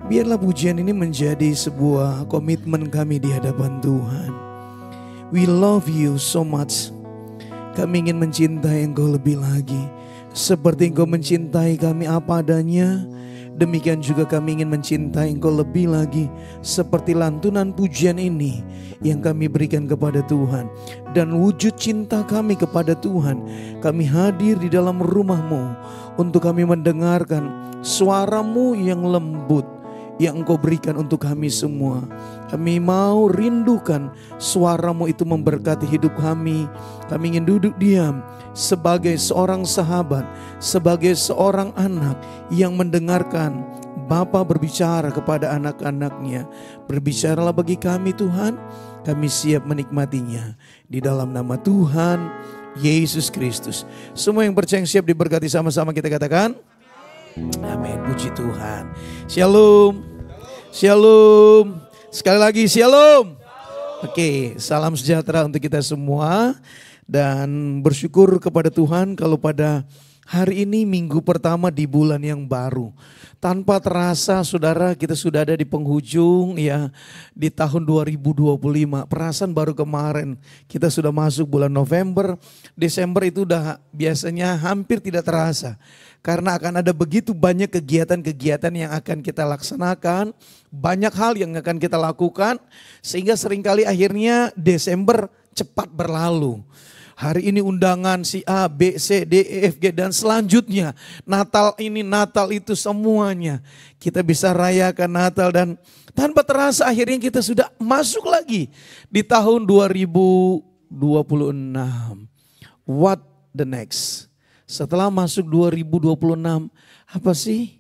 Biarlah pujian ini menjadi sebuah komitmen kami di hadapan Tuhan. We love you so much. Kami ingin mencintai Engkau lebih lagi. Seperti Engkau mencintai kami apa adanya, demikian juga kami ingin mencintai Engkau lebih lagi. Seperti lantunan pujian ini yang kami berikan kepada Tuhan. Dan wujud cinta kami kepada Tuhan, kami hadir di dalam rumah-Mu untuk kami mendengarkan suara-Mu yang lembut yang Engkau berikan untuk kami semua. Kami mau rindukan suara-Mu itu memberkati hidup kami. Kami ingin duduk diam sebagai seorang sahabat, sebagai seorang anak yang mendengarkan Bapa berbicara kepada anak-anaknya. Berbicaralah bagi kami Tuhan, kami siap menikmatinya. Di dalam nama Tuhan Yesus Kristus. Semua yang percaya siap diberkati, sama-sama kita katakan amin. Puji Tuhan. Shalom. Shalom. Sekali lagi shalom. Oke, salam sejahtera untuk kita semua. Dan bersyukur kepada Tuhan kalau pada hari ini minggu pertama di bulan yang baru. Tanpa terasa saudara, kita sudah ada di penghujung ya di tahun 2025. Perasaan baru kemarin kita sudah masuk bulan November. Desember itu udah biasanya hampir tidak terasa. Karena akan ada begitu banyak kegiatan-kegiatan yang akan kita laksanakan. Banyak hal yang akan kita lakukan. Sehingga seringkali akhirnya Desember cepat berlalu. Hari ini undangan si A, B, C, D, E, F, G dan selanjutnya. Natal ini, Natal itu semuanya. Kita bisa rayakan Natal dan tanpa terasa akhirnya kita sudah masuk lagi di tahun 2026. What the next? Setelah masuk 2026, apa sih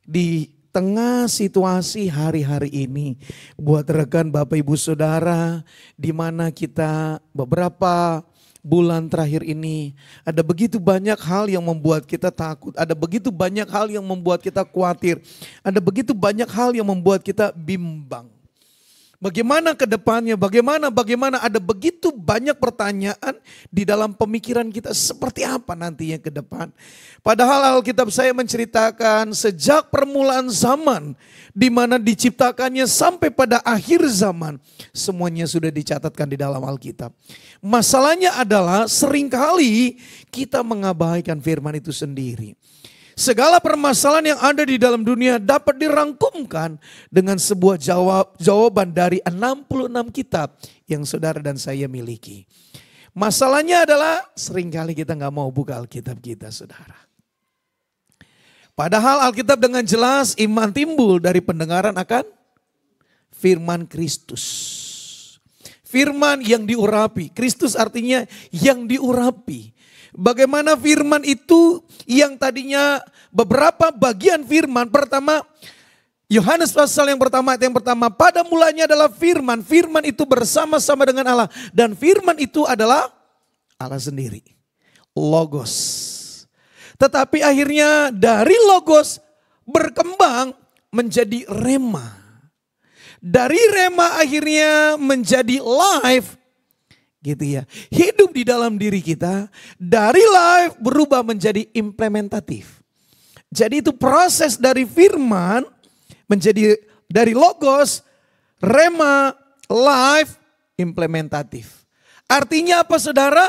di tengah situasi hari-hari ini buat rekan Bapak Ibu Saudara, di mana kita beberapa bulan terakhir ini ada begitu banyak hal yang membuat kita takut, ada begitu banyak hal yang membuat kita khawatir, ada begitu banyak hal yang membuat kita bimbang. Bagaimana ke depannya, bagaimana ada begitu banyak pertanyaan di dalam pemikiran kita seperti apa nantinya ke depan. Padahal Alkitab saya menceritakan sejak permulaan zaman di mana diciptakannya sampai pada akhir zaman semuanya sudah dicatatkan di dalam Alkitab. Masalahnya adalah seringkali kita mengabaikan firman itu sendiri. Segala permasalahan yang ada di dalam dunia dapat dirangkumkan dengan sebuah jawaban dari 66 kitab yang saudara dan saya miliki. Masalahnya adalah seringkali kita gak mau buka Alkitab kita saudara. Padahal Alkitab dengan jelas iman timbul dari pendengaran akan firman Kristus. Firman yang diurapi, Kristus artinya yang diurapi. Bagaimana firman itu yang tadinya beberapa bagian firman. Pertama, Yohanes pasal yang pertama, ayat yang pertama. Pada mulanya adalah firman. Firman itu bersama-sama dengan Allah. Dan firman itu adalah Allah sendiri. Logos. Tetapi akhirnya dari logos berkembang menjadi rema. Dari rema akhirnya menjadi life. Gitu ya. Hidup di dalam diri kita dari life berubah menjadi implementatif. Jadi itu proses dari firman menjadi dari logos, rema, life, implementatif. Artinya apa saudara?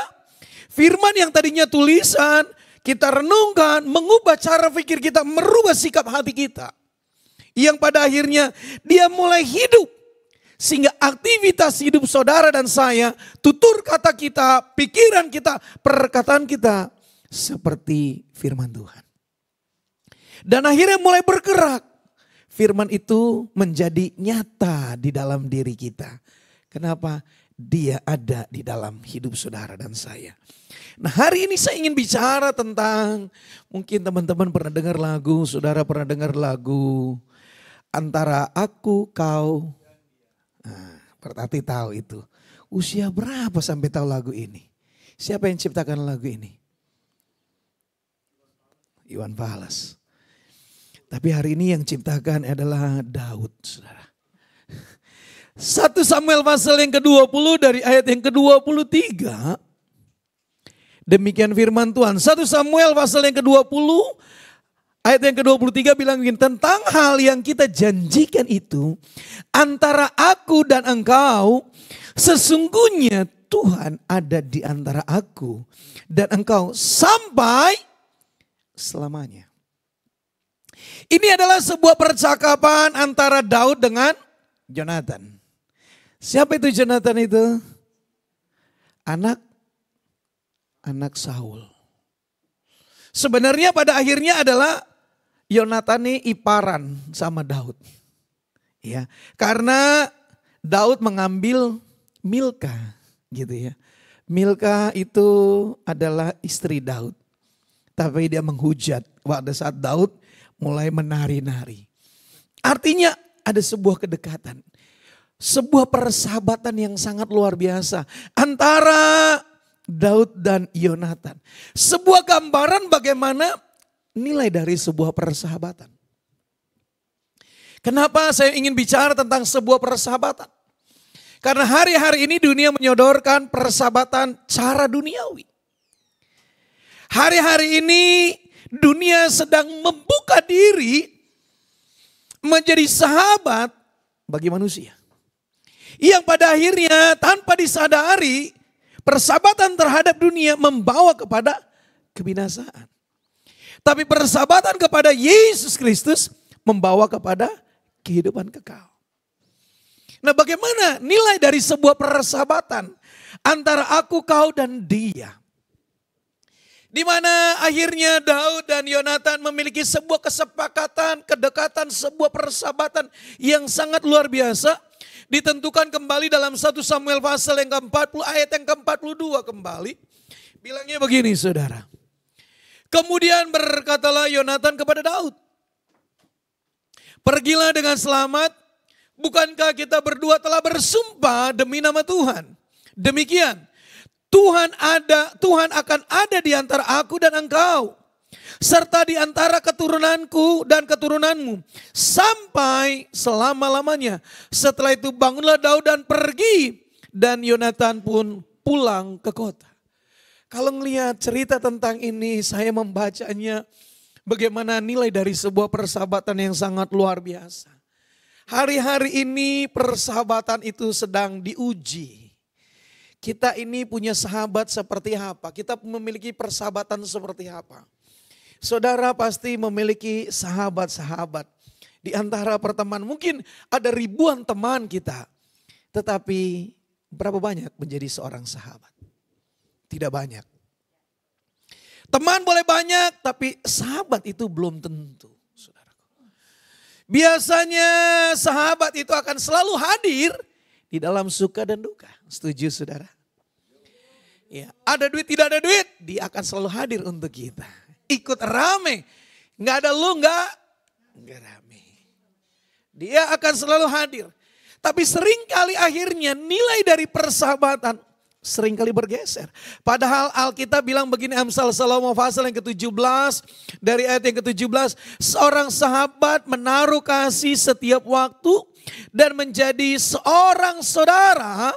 Firman yang tadinya tulisan, kita renungkan, mengubah cara pikir kita, merubah sikap hati kita. Yang pada akhirnya dia mulai hidup. Sehingga aktivitas hidup saudara dan saya, tutur kata kita, pikiran kita, perkataan kita seperti firman Tuhan. Dan akhirnya mulai bergerak. Firman itu menjadi nyata di dalam diri kita. Kenapa? Dia ada di dalam hidup saudara dan saya. Nah hari ini saya ingin bicara tentang, mungkin teman-teman pernah dengar lagu, saudara pernah dengar lagu, Antara Aku, Kau. Nah, berarti tahu itu. Usia berapa sampai tahu lagu ini? Siapa yang ciptakan lagu ini? Iwan Fals. Tapi hari ini yang ciptakan adalah Daud, saudara. 1 Samuel pasal yang ke-20 dari ayat yang ke-23. Demikian firman Tuhan. 1 Samuel pasal yang ke-20 Ayat yang ke-23 bilang begini, tentang hal yang kita janjikan itu, antara aku dan engkau, sesungguhnya Tuhan ada di antara aku dan engkau sampai selamanya. Ini adalah sebuah percakapan antara Daud dengan Jonathan. Siapa itu Jonathan itu? Anak Saul. Sebenarnya pada akhirnya adalah Yonatan ini iparan sama Daud. Ya, karena Daud mengambil Milka gitu ya. Milka itu adalah istri Daud. Tapi dia menghujat pada saat Daud mulai menari-nari. Artinya ada sebuah kedekatan. Sebuah persahabatan yang sangat luar biasa antara Daud dan Yonatan. Sebuah gambaran bagaimana nilai dari sebuah persahabatan. Kenapa saya ingin bicara tentang sebuah persahabatan? Karena hari-hari ini dunia menyodorkan persahabatan cara duniawi. Hari-hari ini dunia sedang membuka diri menjadi sahabat bagi manusia. Yang pada akhirnya tanpa disadari persahabatan terhadap dunia membawa kepada kebinasaan. Tapi persahabatan kepada Yesus Kristus membawa kepada kehidupan kekal. Nah, bagaimana nilai dari sebuah persahabatan antara aku, kau, dan dia? Di mana akhirnya Daud dan Yonatan memiliki sebuah kesepakatan, kedekatan, sebuah persahabatan yang sangat luar biasa. Ditentukan kembali dalam 1 Samuel pasal yang ke-40 ayat yang ke-42 kembali. Bilangnya begini saudara. Kemudian berkatalah Yonatan kepada Daud, pergilah dengan selamat, bukankah kita berdua telah bersumpah demi nama Tuhan. Demikian, Tuhan akan ada di antara aku dan engkau, serta di antara keturunanku dan keturunanmu, sampai selama-lamanya. Setelah itu bangunlah Daud dan pergi, dan Yonatan pun pulang ke kota. Kalau melihat cerita tentang ini, saya membacanya bagaimana nilai dari sebuah persahabatan yang sangat luar biasa. Hari-hari ini persahabatan itu sedang diuji. Kita ini punya sahabat seperti apa? Kita memiliki persahabatan seperti apa? Saudara pasti memiliki sahabat-sahabat. Di antara pertemanan mungkin ada ribuan teman kita. Tetapi berapa banyak menjadi seorang sahabat? Tidak banyak. Teman boleh banyak, tapi sahabat itu belum tentu, saudaraku. Biasanya sahabat itu akan selalu hadir di dalam suka dan duka. Setuju saudara? Ya, ada duit tidak ada duit, dia akan selalu hadir untuk kita. Ikut rame, nggak ada lu nggak rame. Dia akan selalu hadir. Tapi seringkali akhirnya nilai dari persahabatan seringkali bergeser. Padahal Alkitab bilang begini, Amsal Salomo pasal yang ke-17, dari ayat yang ke-17, seorang sahabat menaruh kasih setiap waktu dan menjadi seorang saudara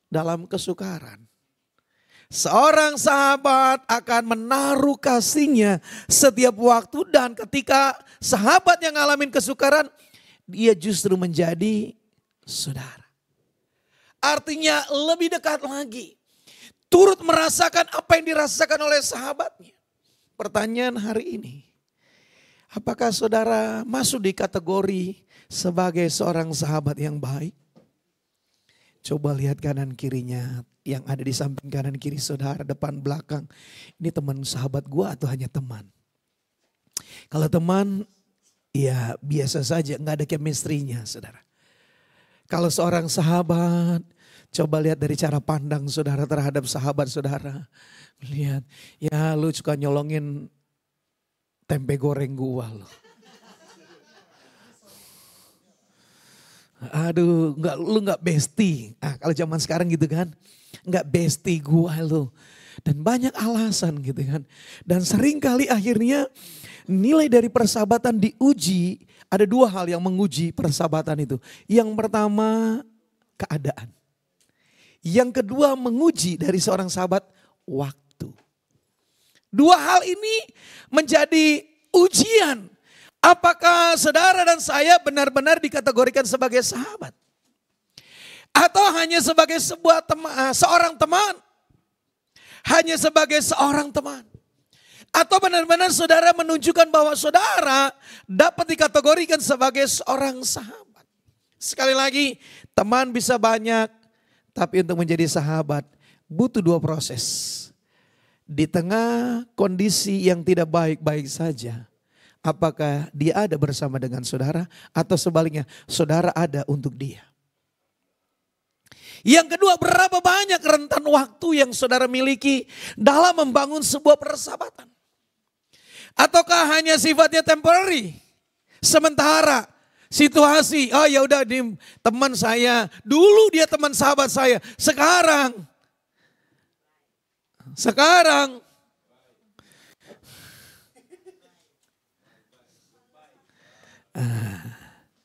dalam kesukaran. Seorang sahabat akan menaruh kasihnya setiap waktu, dan ketika sahabat yang ngalamin kesukaran, dia justru menjadi saudara. Artinya lebih dekat lagi. Turut merasakan apa yang dirasakan oleh sahabatnya. Pertanyaan hari ini, apakah saudara masuk di kategori sebagai seorang sahabat yang baik? Coba lihat kanan kirinya, yang ada di samping kanan kiri saudara, depan belakang. Ini teman sahabat gua atau hanya teman? Kalau teman, ya biasa saja, nggak ada chemistry-nya saudara. Kalau seorang sahabat, coba lihat dari cara pandang saudara terhadap sahabat saudara. Lihat, ya lu suka nyolongin tempe goreng gua lo. Aduh, lu nggak bestie. Kalau zaman sekarang gitu kan, nggak bestie gua lo. Dan banyak alasan gitu kan. Dan seringkali akhirnya nilai dari persahabatan diuji. Ada dua hal yang menguji persahabatan itu. Yang pertama keadaan. Yang kedua menguji dari seorang sahabat waktu. Dua hal ini menjadi ujian. Apakah saudara dan saya benar-benar dikategorikan sebagai sahabat? Atau hanya sebagai seorang teman? Hanya sebagai seorang teman? Atau benar-benar saudara menunjukkan bahwa saudara dapat dikategorikan sebagai seorang sahabat? Sekali lagi, teman bisa banyak, tapi untuk menjadi sahabat butuh 2 proses. Di tengah kondisi yang tidak baik-baik saja, apakah dia ada bersama dengan saudara atau sebaliknya saudara ada untuk dia? Yang kedua, berapa banyak rentan waktu yang saudara miliki dalam membangun sebuah persahabatan? Ataukah hanya sifatnya temporary, sementara situasi, oh ya udah teman saya, dulu dia teman sahabat saya, sekarang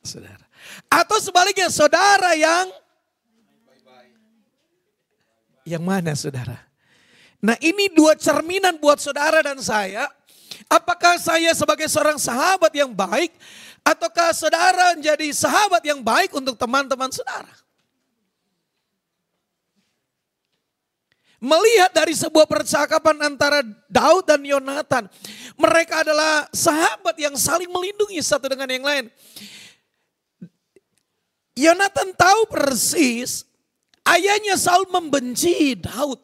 saudara. Atau sebaliknya saudara yang mana saudara? Nah ini 2 cerminan buat saudara dan saya. Apakah saya sebagai seorang sahabat yang baik, ataukah saudara menjadi sahabat yang baik untuk teman-teman saudara? Melihat dari sebuah percakapan antara Daud dan Yonatan, mereka adalah sahabat yang saling melindungi satu dengan yang lain. Yonatan tahu persis ayahnya Saul membenci Daud.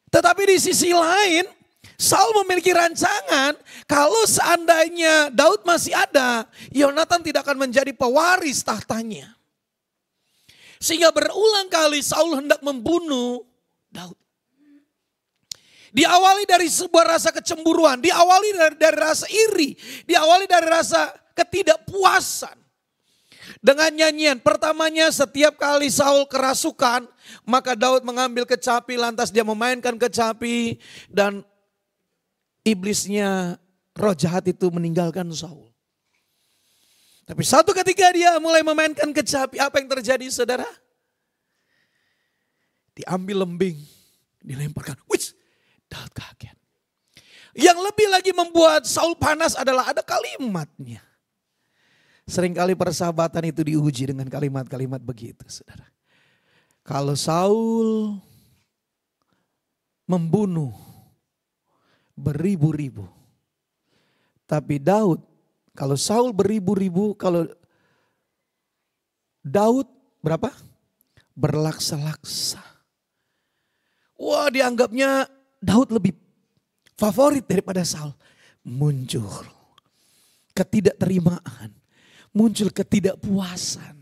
Tetapi di sisi lain, Saul memiliki rancangan kalau seandainya Daud masih ada, Yonatan tidak akan menjadi pewaris tahtanya. Sehingga berulang kali Saul hendak membunuh Daud. Diawali dari sebuah rasa kecemburuan, diawali dari rasa iri, diawali dari rasa ketidakpuasan. Dengan nyanyian, pertamanya setiap kali Saul kerasukan, maka Daud mengambil kecapi, lantas dia memainkan kecapi dan iblisnya, roh jahat itu meninggalkan Saul. Tapi satu ketika dia mulai memainkan kecapi, apa yang terjadi saudara? Diambil lembing, dilemparkan, wih, Daud kaget. Yang lebih lagi membuat Saul panas adalah ada kalimatnya. Seringkali persahabatan itu diuji dengan kalimat-kalimat begitu, saudara. Kalau Saul membunuh beribu-ribu, tapi Daud, kalau Saul beribu-ribu, kalau Daud berapa? Berlaksa-laksa. Wah, dianggapnya Daud lebih favorit daripada Saul. Muncul ketidakterimaan, muncul ketidakpuasan.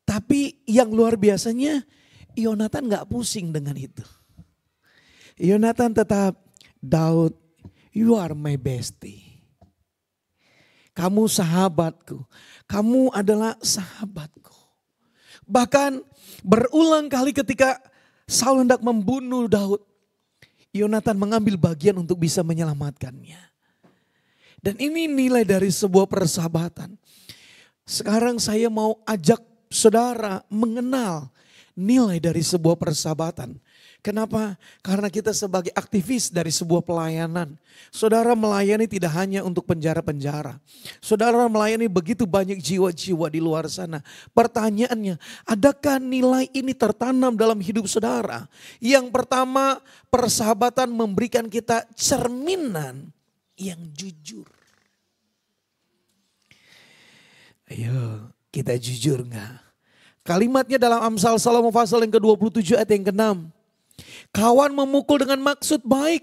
Tapi yang luar biasanya Yonatan gak pusing dengan itu. Yonatan tetap, Daud, you are my bestie. Kamu sahabatku, kamu adalah sahabatku. Bahkan berulang kali ketika Saul hendak membunuh Daud, Yonatan mengambil bagian untuk bisa menyelamatkannya. Dan ini nilai dari sebuah persahabatan. Sekarang saya mau ajak saudara mengenal nilai dari sebuah persahabatan. Kenapa? Karena kita sebagai aktivis dari sebuah pelayanan. Saudara melayani tidak hanya untuk penjara-penjara. Saudara melayani begitu banyak jiwa-jiwa di luar sana. Pertanyaannya, adakah nilai ini tertanam dalam hidup saudara? Yang pertama, persahabatan memberikan kita cerminan yang jujur. Ayo, kita jujur enggak? Kalimatnya dalam Amsal Salomo pasal yang ke-27 ayat yang ke-6. Kawan memukul dengan maksud baik,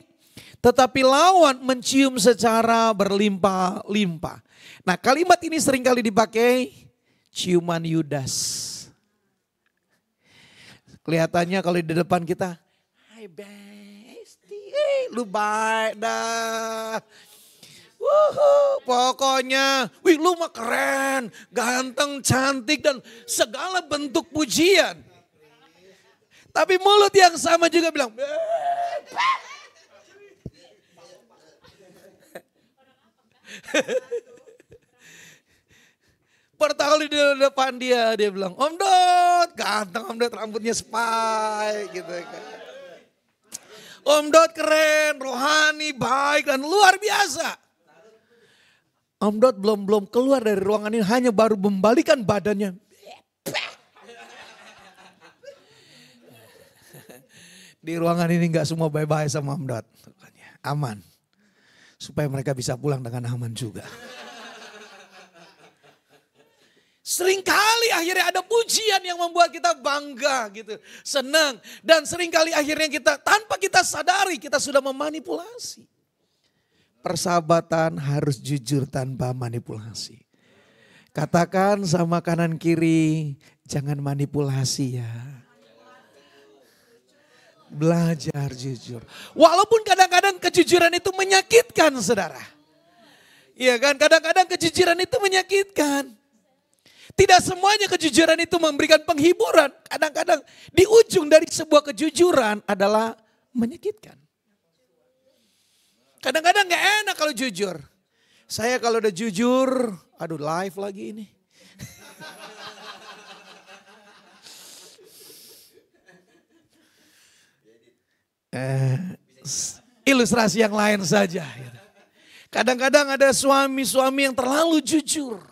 tetapi lawan mencium secara berlimpah-limpah. Nah, kalimat ini seringkali dipakai ciuman Yudas. Kelihatannya kalau di depan kita, hai bestie, lu baik dah. Pokoknya, wih lu mah keren, ganteng, cantik dan segala bentuk pujian. Tapi mulut yang sama juga bilang, pertama kali di depan dia bilang, Om Dot, ganteng Om Dot, rambutnya spike gitu kan. Om Dot keren, rohani, baik dan luar biasa. Om Dot belum keluar dari ruangan ini, hanya baru membalikan badannya. Di ruangan ini gak semua bye-bye sama Om Dot. Aman. Supaya mereka bisa pulang dengan aman juga. Seringkali akhirnya ada pujian yang membuat kita bangga gitu. Senang. Dan seringkali akhirnya kita tanpa kita sadari kita sudah memanipulasi. Persahabatan harus jujur tanpa manipulasi. Katakan sama kanan kiri, jangan manipulasi ya. Belajar jujur. Walaupun kadang-kadang kejujuran itu menyakitkan saudara. Iya kan, kadang-kadang kejujuran itu menyakitkan. Tidak semuanya kejujuran itu memberikan penghiburan. Kadang-kadang di ujung dari sebuah kejujuran adalah menyakitkan. Kadang-kadang gak enak kalau jujur. Saya kalau udah jujur, aduh live lagi ini. Ilustrasi yang lain saja. Kadang-kadang ada suami-suami yang terlalu jujur.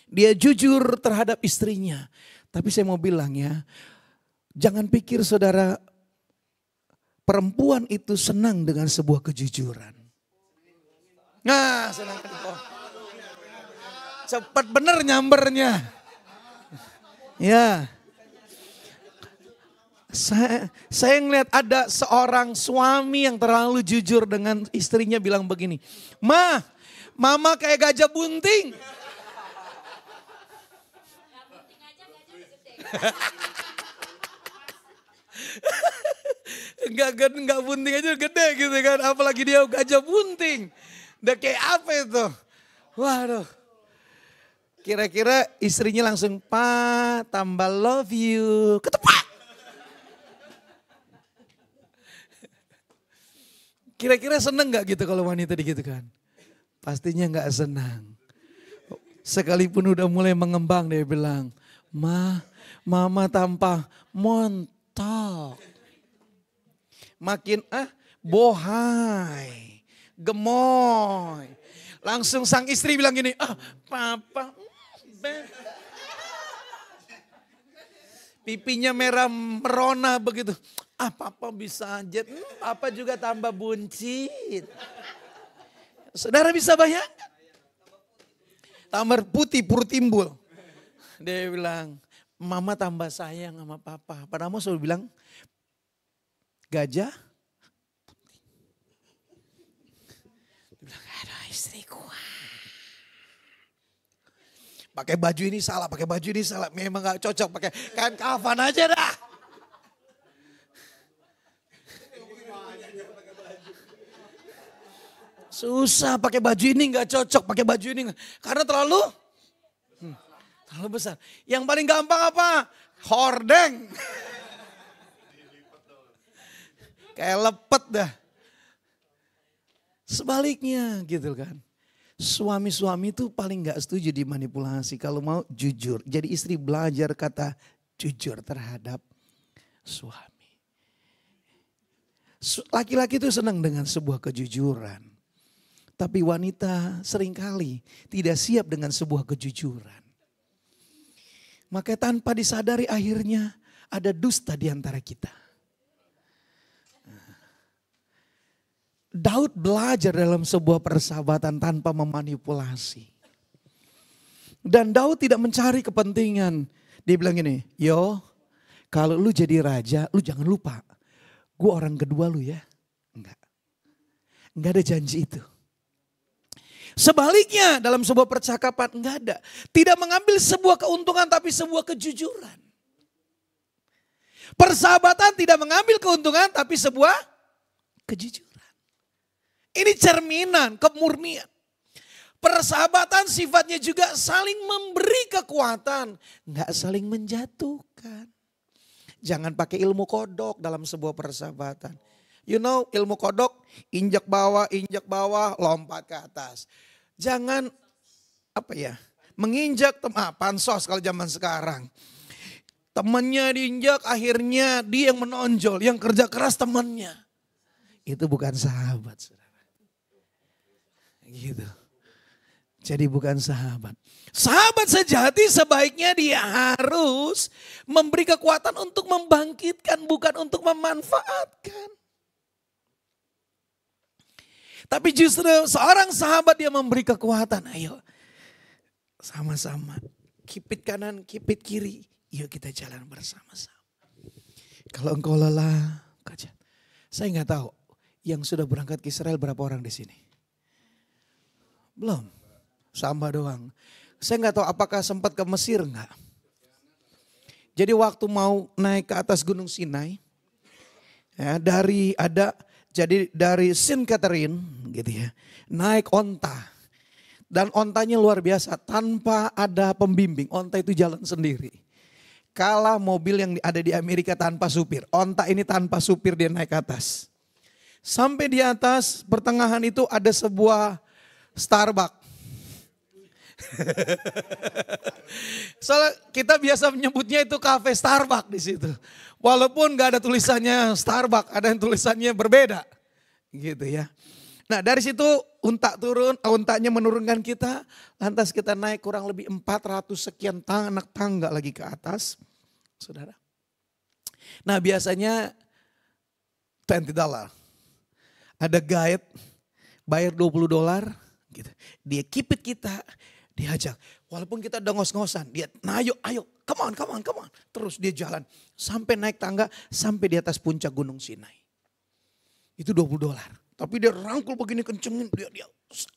Dia jujur terhadap istrinya. Tapi saya mau bilang ya, jangan pikir saudara perempuan itu senang dengan sebuah kejujuran. Nah, senang kok. Cepat bener nyambernya. Ya. Saya ngeliat ada seorang suami yang terlalu jujur dengan istrinya bilang begini. Mama kayak gajah bunting. Enggak bunting aja gede gitu kan. Apalagi dia gajah bunting. Udah kayak apa itu? Waduh. Kira-kira istrinya langsung, "Pa, tambah love you." Ketepak. Kira-kira seneng gak gitu kalau wanita digitukan? Pastinya gak senang. Sekalipun udah mulai mengembang dia bilang, Mama tanpa montok. Makin bohai, gemoy. Langsung sang istri bilang gini, Papa. Pipinya merah merona begitu. Papa bisa aja, Papa juga tambah buncit. Saudara bisa bayangkan? Tambah putih, perut timbul. Dia bilang, Mama tambah sayang sama Papa. Padahal Mama selalu bilang, gajah. Dia bilang, aduh istriku. Pakai baju ini salah, pakai baju ini salah. Memang gak cocok, pakai kain kafan aja dah. Susah pakai baju ini gak cocok, pakai baju ini. Karena terlalu besar. Yang paling gampang apa? Hordeng. Kayak lepet dah. Sebaliknya gitu kan. Suami-suami itu paling gak setuju dimanipulasi. Kalau mau jujur. Jadi istri belajar kata jujur terhadap suami. Laki-laki itu senang dengan sebuah kejujuran. Tapi wanita seringkali tidak siap dengan sebuah kejujuran. Maka tanpa disadari akhirnya ada dusta di antara kita. Daud belajar dalam sebuah persahabatan tanpa memanipulasi. Dan Daud tidak mencari kepentingan. Dia bilang gini, kalau lu jadi raja, lu jangan lupa. Gue orang kedua lu ya. Enggak ada janji itu. Sebaliknya dalam sebuah percakapan enggak ada. Tidak mengambil sebuah keuntungan tapi sebuah kejujuran. Persahabatan tidak mengambil keuntungan tapi sebuah kejujuran. Ini cerminan kemurnian. Persahabatan sifatnya juga saling memberi kekuatan. Enggak saling menjatuhkan. Jangan pakai ilmu kodok dalam sebuah persahabatan. You know ilmu kodok, injak bawah, lompat ke atas. Jangan menginjak pansos kalau zaman sekarang. Temannya diinjak, akhirnya dia yang menonjol. Yang kerja keras temannya. Itu bukan sahabat, saudara. Gitu. Jadi bukan sahabat. Sahabat sejati sebaiknya dia harus memberi kekuatan untuk membangkitkan, bukan untuk memanfaatkan. Tapi justru seorang sahabat dia memberi kekuatan. Ayo sama-sama. Kipit kanan, kipit kiri. Yuk kita jalan bersama-sama. Kalau engkau lelah, kerja. Saya nggak tahu yang sudah berangkat ke Israel berapa orang di sini. Belum, sama doang. Saya nggak tahu apakah sempat ke Mesir nggak. Jadi waktu mau naik ke atas Gunung Sinai, ya, dari Sin Catherine gitu ya, naik onta. Dan ontanya luar biasa, tanpa ada pembimbing, onta itu jalan sendiri. Kalah mobil yang ada di Amerika tanpa supir. Onta ini tanpa supir dia naik ke atas. Sampai di atas pertengahan itu ada sebuah Starbucks. Soalnya kita biasa menyebutnya itu kafe Starbucks di situ. Walaupun gak ada tulisannya Starbucks, ada yang tulisannya berbeda. Gitu ya. Nah dari situ untanya menurunkan kita. Lantas kita naik kurang lebih 400 sekian anak tangga lagi ke atas. Saudara. Nah biasanya $20. Ada guide bayar $20 gitu. Dia kipit kita, diajak. Walaupun kita udah ngos-ngosan, dia nah ayo, come on. Terus dia jalan sampai naik tangga, sampai di atas puncak Gunung Sinai. Itu $20. Tapi dia rangkul begini kencengin, dia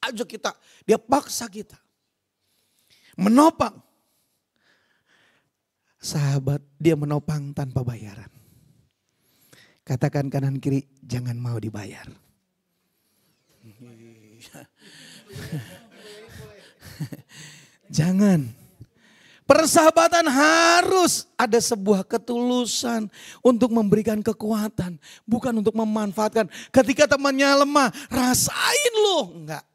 ajak kita, dia paksa kita. Menopang. Sahabat, dia menopang tanpa bayaran. Katakan kanan kiri, jangan mau dibayar. Jangan. Persahabatan harus ada sebuah ketulusan untuk memberikan kekuatan. Bukan untuk memanfaatkan. Ketika temannya lemah, rasain loh. Enggak.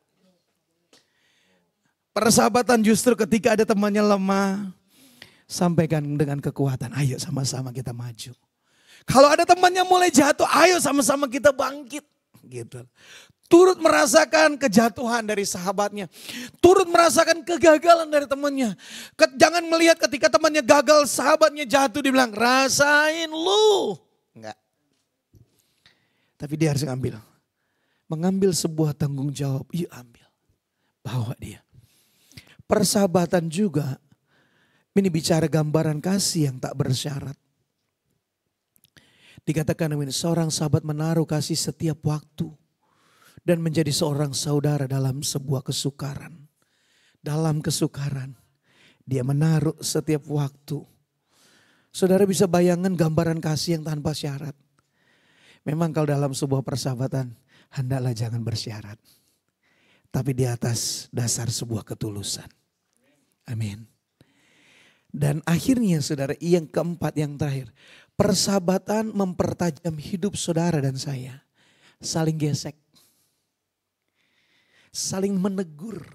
Persahabatan justru ketika ada temannya lemah, sampaikan dengan kekuatan. Ayo sama-sama kita maju. Kalau ada temannya mulai jatuh, ayo sama-sama kita bangkit. Gitu. Turut merasakan kejatuhan dari sahabatnya. Turut merasakan kegagalan dari temannya. Jangan melihat ketika temannya gagal, sahabatnya jatuh, dia bilang rasain lu. Enggak. Tapi dia harus mengambil sebuah tanggung jawab. Yuk ambil. Bawa dia. Persahabatan juga ini bicara gambaran kasih yang tak bersyarat. Dikatakan seorang sahabat menaruh kasih setiap waktu. Dan menjadi seorang saudara dalam sebuah kesukaran. Dalam kesukaran. Dia menaruh setiap waktu. Saudara bisa bayangkan gambaran kasih yang tanpa syarat. Memang kalau dalam sebuah persahabatan, hendaklah jangan bersyarat. Tapi di atas dasar sebuah ketulusan. Amin. Dan akhirnya saudara, yang keempat, yang terakhir. Persahabatan mempertajam hidup saudara dan saya. Saling gesek. Saling menegur.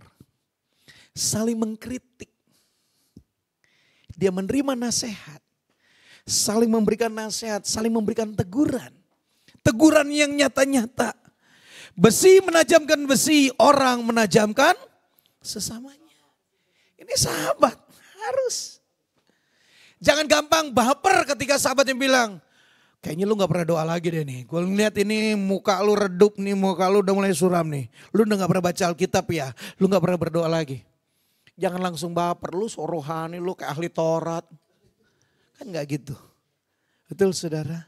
Saling mengkritik. Dia menerima nasihat. Saling memberikan nasihat, saling memberikan teguran. Teguran yang nyata-nyata. Besi menajamkan besi, orang menajamkan sesamanya. Ini sahabat, harus. Jangan gampang baper ketika sahabatnya bilang, kayaknya lu gak pernah doa lagi deh nih. Gue ngeliat ini muka lu redup nih, muka lu udah mulai suram nih. Lu udah gak pernah baca Alkitab ya, lu gak pernah berdoa lagi. Jangan langsung baper, lu sorohani, lu kayak ahli Taurat. Kan gak gitu. Betul saudara?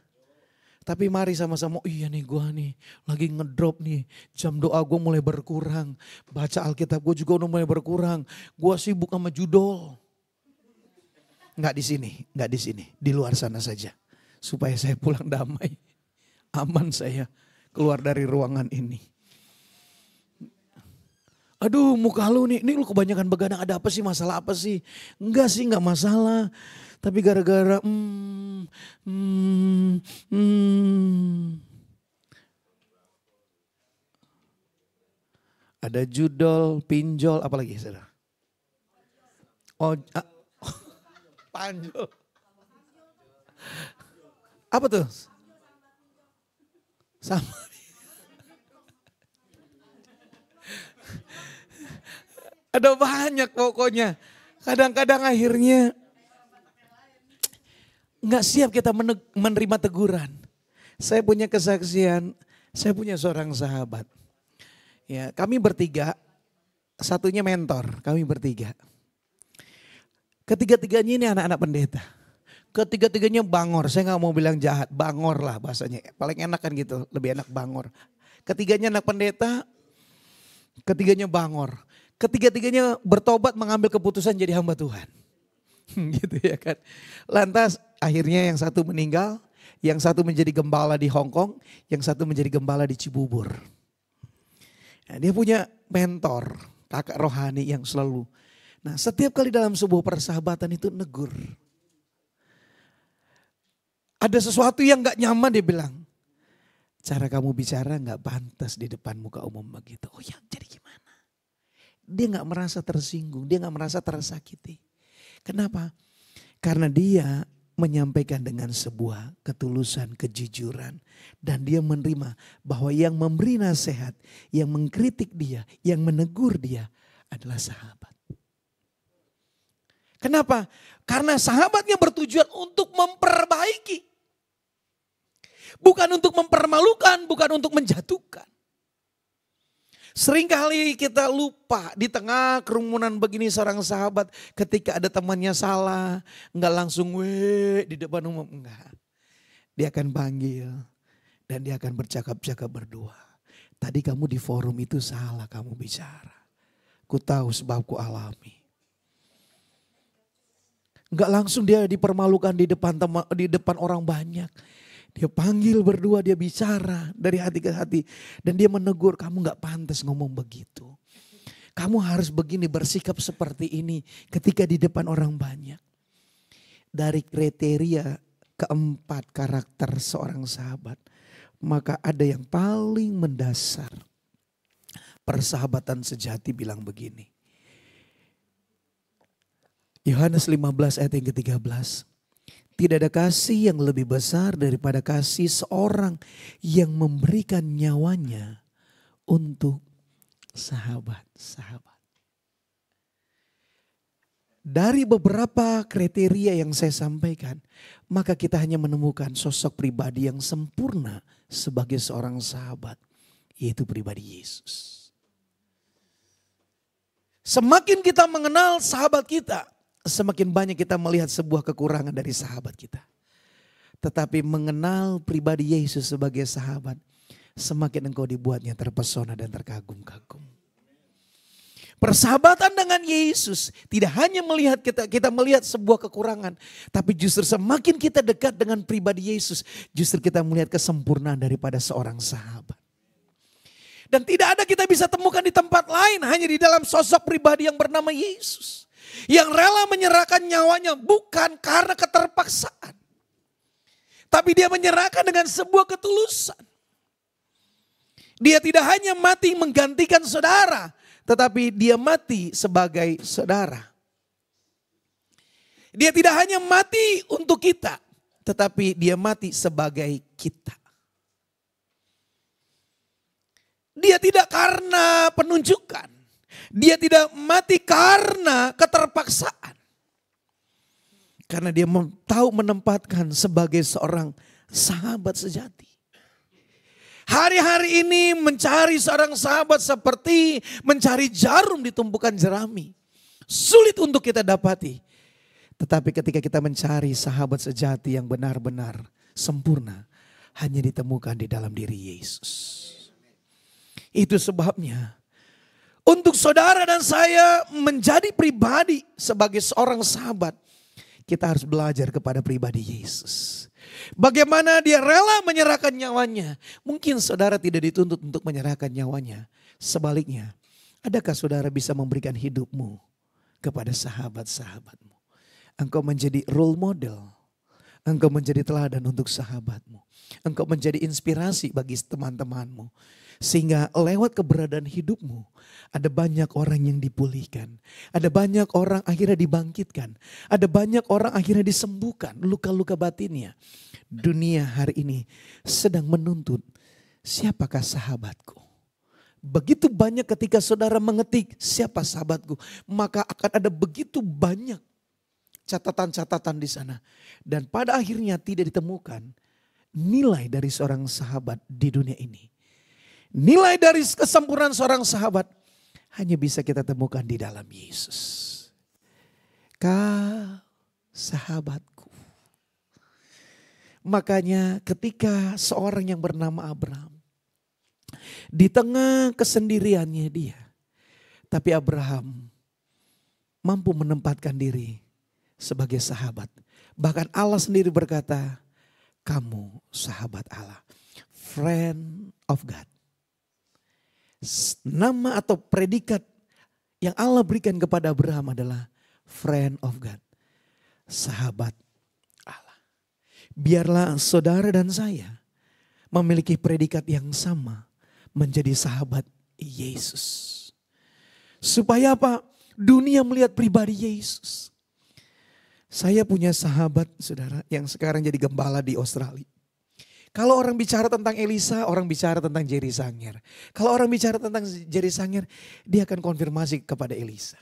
Tapi mari sama-sama, oh iya nih gue nih lagi ngedrop nih. Jam doa gue mulai berkurang. Baca Alkitab gue juga udah mulai berkurang. Gue sibuk sama judul. Nggak di sini, nggak di sini, di luar sana saja. Supaya saya pulang damai, aman saya keluar dari ruangan ini. Aduh muka lu nih, ini lu kebanyakan begadang, ada apa sih, masalah apa sih? Enggak sih, enggak masalah. Tapi gara-gara ada judul, pinjol, apalagi saudara? Oh, panjol. Apa tuh? Sama. Ada banyak pokoknya. Kadang-kadang akhirnya nggak siap kita menerima teguran. Saya punya kesaksian, saya punya seorang sahabat. Ya, kami bertiga, satunya mentor, kami bertiga. Ketiga-tiganya ini anak-anak pendeta. Ketiga-tiganya bangor, saya nggak mau bilang jahat, bangor lah bahasanya. Paling enak kan gitu, lebih enak bangor. Ketiganya anak pendeta, ketiganya bangor. Ketiga-tiganya bertobat mengambil keputusan jadi hamba Tuhan. Gitu ya kan. Lantas akhirnya yang satu meninggal, yang satu menjadi gembala di Hong Kong, yang satu menjadi gembala di Cibubur. Nah, dia punya mentor, kakak rohani yang selalu. Nah, setiap kali dalam sebuah persahabatan itu negur. Ada sesuatu yang gak nyaman dia bilang. Cara kamu bicara gak pantas di depan muka umum begitu. Oh ya, jadi gimana? Dia gak merasa tersinggung, dia gak merasa tersakiti. Kenapa? Karena dia menyampaikan dengan sebuah ketulusan, kejujuran. Dan dia menerima bahwa yang memberi nasihat, yang mengkritik dia, yang menegur dia adalah sahabat. Kenapa? Karena sahabatnya bertujuan untuk memperbaiki. Bukan untuk mempermalukan, bukan untuk menjatuhkan. Seringkali kita lupa di tengah kerumunan begini seorang sahabat ketika ada temannya salah. Enggak langsung di depan umum, enggak. Dia akan panggil dan dia akan bercakap-cakap berdua. Tadi kamu di forum itu salah kamu bicara. Ku tahu sebab ku alami. Enggak langsung dia dipermalukan di depan orang banyak. Dia panggil berdua, dia bicara dari hati ke hati. Dan dia menegur, kamu gak pantas ngomong begitu. Kamu harus begini, bersikap seperti ini ketika di depan orang banyak. Dari kriteria keempat karakter seorang sahabat. Maka ada yang paling mendasar. Persahabatan sejati bilang begini. Yohanes 15 ayat yang ke-13. Tidak ada kasih yang lebih besar daripada kasih seorang yang memberikan nyawanya untuk sahabat-sahabat. Dari beberapa kriteria yang saya sampaikan, maka kita hanya menemukan sosok pribadi yang sempurna sebagai seorang sahabat, yaitu pribadi Yesus. Semakin kita mengenal sahabat kita, semakin banyak kita melihat sebuah kekurangan dari sahabat kita. Tetapi mengenal pribadi Yesus sebagai sahabat, semakin engkau dibuatnya terpesona dan terkagum-kagum. Persahabatan dengan Yesus tidak hanya melihat kita melihat sebuah kekurangan. Tapi justru semakin kita dekat dengan pribadi Yesus, justru kita melihat kesempurnaan daripada seorang sahabat. Dan tidak ada kita bisa temukan di tempat lain, hanya di dalam sosok pribadi yang bernama Yesus. Yang rela menyerahkan nyawanya bukan karena keterpaksaan. Tapi dia menyerahkan dengan sebuah ketulusan. Dia tidak hanya mati menggantikan saudara. Tetapi dia mati sebagai saudara. Dia tidak hanya mati untuk kita. Tetapi dia mati sebagai kita. Dia tidak karena penunjukan. Dia tidak mati karena keterpaksaan. Karena dia tahu menempatkan sebagai seorang sahabat sejati. Hari-hari ini mencari seorang sahabat seperti mencari jarum di tumpukan jerami. Sulit untuk kita dapati. Tetapi ketika kita mencari sahabat sejati yang benar-benar sempurna, hanya ditemukan di dalam diri Yesus. Itu sebabnya untuk saudara dan saya menjadi pribadi sebagai seorang sahabat, kita harus belajar kepada pribadi Yesus. Bagaimana dia rela menyerahkan nyawanya. Mungkin saudara tidak dituntut untuk menyerahkan nyawanya. Sebaliknya, adakah saudara bisa memberikan hidupmu kepada sahabat-sahabatmu? Engkau menjadi role model. Engkau menjadi teladan untuk sahabatmu. Engkau menjadi inspirasi bagi teman-temanmu. Sehingga lewat keberadaan hidupmu, ada banyak orang yang dipulihkan. Ada banyak orang akhirnya dibangkitkan. Ada banyak orang akhirnya disembuhkan luka-luka batinnya. Dunia hari ini sedang menuntut, siapakah sahabatku? Begitu banyak ketika saudara mengetik siapa sahabatku, maka akan ada begitu banyak catatan-catatan di sana. Dan pada akhirnya tidak ditemukan nilai dari seorang sahabat di dunia ini. Nilai dari kesempurnaan seorang sahabat hanya bisa kita temukan di dalam Yesus. Kau sahabatku. Makanya ketika seorang yang bernama Abraham, di tengah kesendiriannya dia, tapi Abraham mampu menempatkan diri sebagai sahabat. Bahkan Allah sendiri berkata, kamu sahabat Allah. Friend of God. Nama atau predikat yang Allah berikan kepada Abraham adalah friend of God. Sahabat Allah. Biarlah saudara dan saya memiliki predikat yang sama. Menjadi sahabat Yesus. Supaya apa? Dunia melihat pribadi Yesus. Saya punya sahabat saudara yang sekarang jadi gembala di Australia. Kalau orang bicara tentang Elisa, orang bicara tentang Jerry Sanger. Kalau orang bicara tentang Jerry Sanger, dia akan konfirmasi kepada Elisa.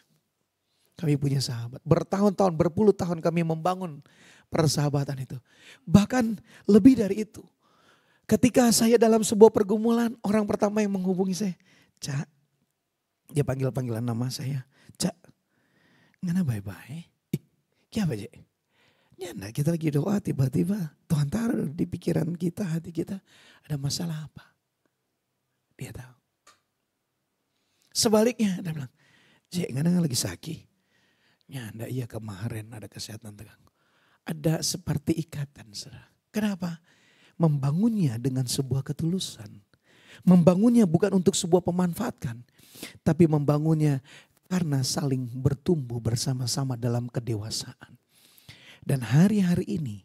Kami punya sahabat. Bertahun-tahun, berpuluh tahun kami membangun persahabatan itu. Bahkan lebih dari itu. Ketika saya dalam sebuah pergumulan, orang pertama yang menghubungi saya, Cak, dia panggil-panggilan nama saya, Cak, ngana bye-bye. Kenapa Cak? Nyanda kita lagi doa tiba-tiba Tuhan taruh di pikiran kita, hati kita, ada masalah apa? Dia tahu. Sebaliknya dia bilang, Cak, ngana lagi sakit. Nyanda iya kemarin ada kesehatan tegang. Ada seperti ikatan, saudara. Kenapa? Membangunnya dengan sebuah ketulusan. Membangunnya bukan untuk sebuah pemanfaatkan. Tapi membangunnya karena saling bertumbuh bersama-sama dalam kedewasaan. Dan hari-hari ini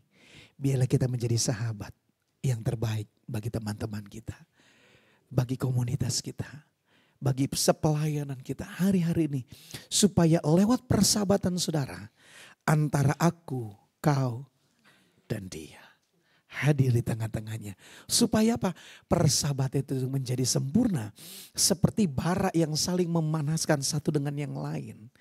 biarlah kita menjadi sahabat yang terbaik bagi teman-teman kita. Bagi komunitas kita. Bagi sepelayanan kita hari-hari ini. Supaya lewat persahabatan saudara. Antara aku, kau, dan dia. Hadir di tengah-tengahnya. Supaya apa? Persahabatan itu menjadi sempurna. Seperti bara yang saling memanaskan satu dengan yang lain.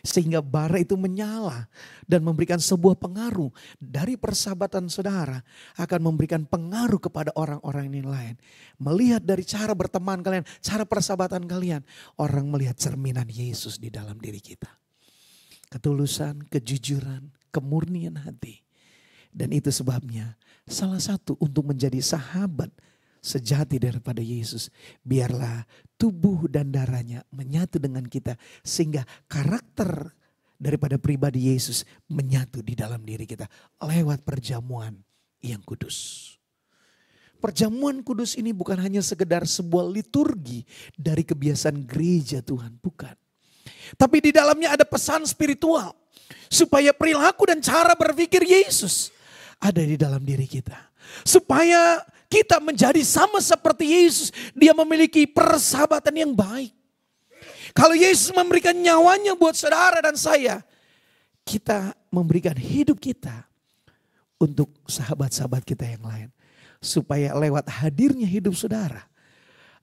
Sehingga bara itu menyala dan memberikan sebuah pengaruh. Dari persahabatan saudara akan memberikan pengaruh kepada orang-orang yang lain. Melihat dari cara berteman kalian, cara persahabatan kalian. Orang melihat cerminan Yesus di dalam diri kita. Ketulusan, kejujuran, kemurnian hati. Dan itu sebabnya salah satu untuk menjadi sahabat sejati daripada Yesus. Biarlah tubuh dan darahnya menyatu dengan kita. Sehingga karakter daripada pribadi Yesus menyatu di dalam diri kita. Lewat perjamuan yang kudus. Perjamuan kudus ini bukan hanya sekedar sebuah liturgi dari kebiasaan gereja Tuhan. Bukan. Tapi di dalamnya ada pesan spiritual. Supaya perilaku dan cara berpikir Yesus ada di dalam diri kita. Supaya kita menjadi sama seperti Yesus. Dia memiliki persahabatan yang baik. Kalau Yesus memberikan nyawanya buat saudara dan saya. Kita memberikan hidup kita untuk sahabat-sahabat kita yang lain. Supaya lewat hadirnya hidup saudara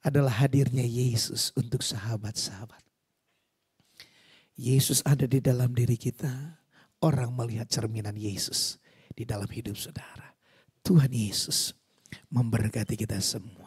adalah hadirnya Yesus untuk sahabat-sahabat. Yesus ada di dalam diri kita. Orang melihat cerminan Yesus di dalam hidup saudara. Tuhan Yesus memberkati kita semua.